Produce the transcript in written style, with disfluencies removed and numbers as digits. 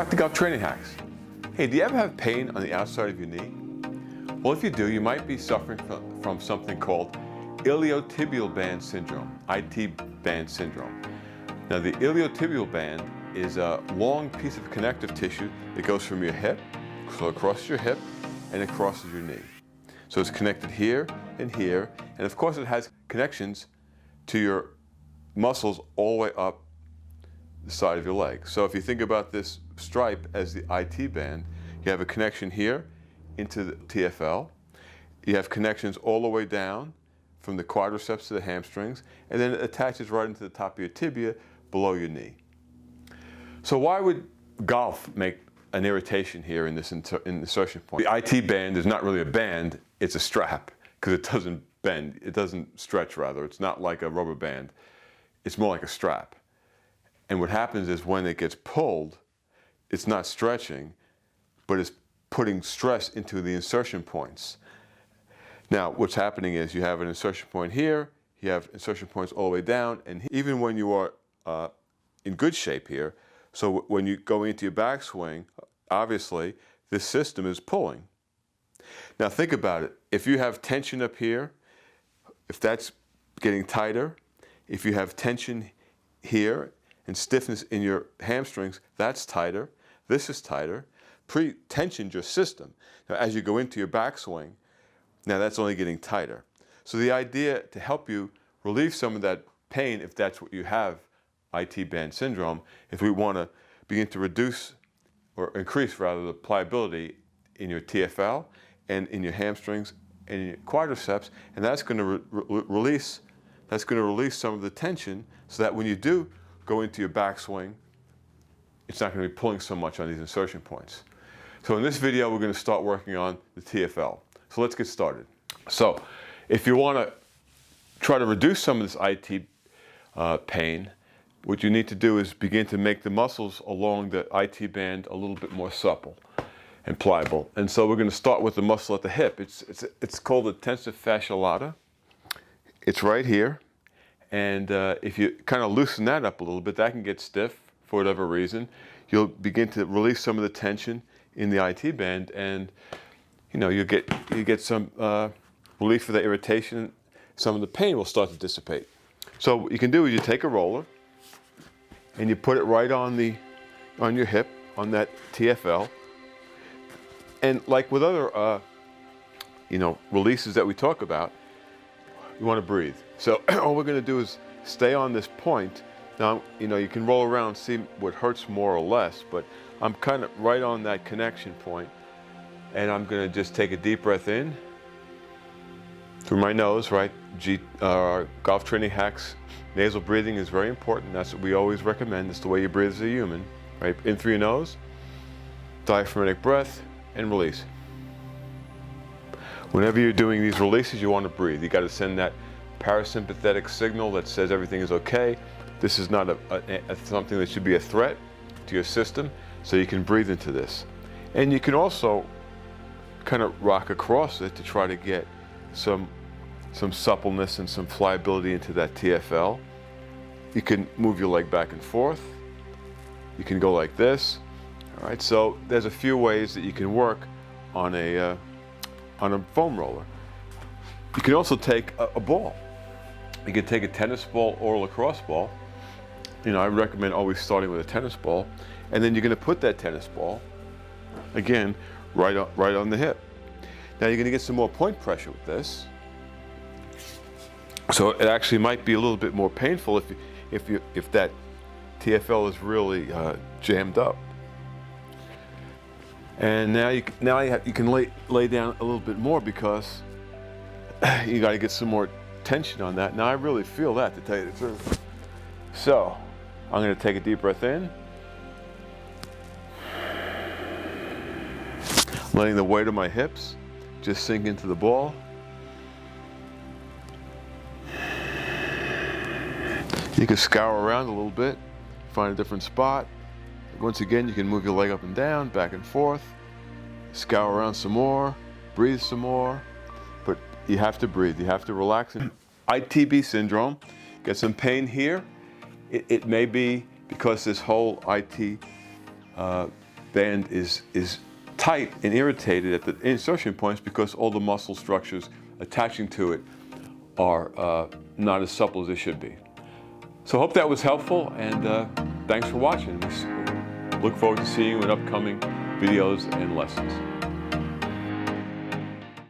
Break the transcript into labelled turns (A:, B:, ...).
A: Welcome back to Golf Training Hacks. Hey, do you ever have pain on the outside of your knee? Well, if you do, you might be suffering from something called Iliotibial Band Syndrome, ITB Band Syndrome. Now, the iliotibial band is a long piece of connective tissue that goes from your hip, so across your hip, and it crosses your knee. So it's connected here, and of course it has connections to your muscles all the way up the side of your leg. So if you think about this stripe as the IT band, you have a connection here into the TFL. You have connections all the way down from the quadriceps to the hamstrings, and then it attaches right into the top of your tibia below your knee. So why would golf make an irritation here in this insertion point? The IT band is not really a band, it's a strap, because it doesn't bend, it doesn't stretch rather. It's not like a rubber band, it's more like a strap. And what happens is when it gets pulled, it's not stretching, but it's putting stress into the insertion points. Now, what's happening is you have an insertion point here, you have insertion points all the way down, and even when you are in good shape here, so when you go into your backswing, obviously, this system is pulling. Now think about it. If you have tension up here, if that's getting tighter, if you have tension here, and stiffness in your hamstrings, that's tighter. This is tighter. Pre-tensioned your system. Now, as you go into your backswing, now that's only getting tighter. So the idea to help you relieve some of that pain, if that's what you have, IT band syndrome, if we want to begin to reduce or increase rather the pliability in your TFL and in your hamstrings and in your quadriceps, and that's going to release some of the tension, so that when you do go into your backswing, it's not going to be pulling so much on these insertion points. So in this video, we're going to start working on the TFL. So let's get started. So if you want to try to reduce some of this IT pain, what you need to do is begin to make the muscles along the IT band a little bit more supple and pliable. And so we're going to start with the muscle at the hip. It's called the tensor fascia lata. It's right here. And if you kind of loosen that up a little bit, that can get stiff for whatever reason. You'll begin to release some of the tension in the IT band, and you get some relief for the irritation. Some of the pain will start to dissipate. So what you can do is you take a roller and you put it right on your hip, on that TFL. And like with other releases that we talk about, you want to breathe. So all we're going to do is stay on this point. Now, you can roll around and see what hurts more or less, but I'm kind of right on that connection point. And I'm going to just take a deep breath in through my nose, right? Golf Training Hacks, nasal breathing is very important. That's what we always recommend. It's the way you breathe as a human, right? In through your nose, diaphragmatic breath, and release. Whenever you're doing these releases, you want to breathe. You got to send that parasympathetic signal that says everything is okay. This is not something that should be a threat to your system, so you can breathe into this. And you can also kind of rock across it to try to get some suppleness and some flyability into that TFL. You can move your leg back and forth. You can go like this. All right, so there's a few ways that you can work on a foam roller. You can also take a ball. You can take a tennis ball or a lacrosse ball. I recommend always starting with a tennis ball, and then you're going to put that tennis ball, again, right on the hip. Now you're going to get some more point pressure with this. So it actually might be a little bit more painful if that TFL is really jammed up. And now you can lay down a little bit more, because you got to get some more tension on that. Now I really feel that, to tell you the truth. So I'm going to take a deep breath in, letting the weight of my hips just sink into the ball. You can scour around a little bit, find a different spot. Once again, you can move your leg up and down, back and forth, scour around some more, breathe some more, but you have to breathe, you have to relax. ITB syndrome, get some pain here. It may be because this whole IT band is tight and irritated at the insertion points because all the muscle structures attaching to it are not as supple as they should be. So I hope that was helpful, and thanks for watching. We look forward to seeing you in upcoming videos and lessons.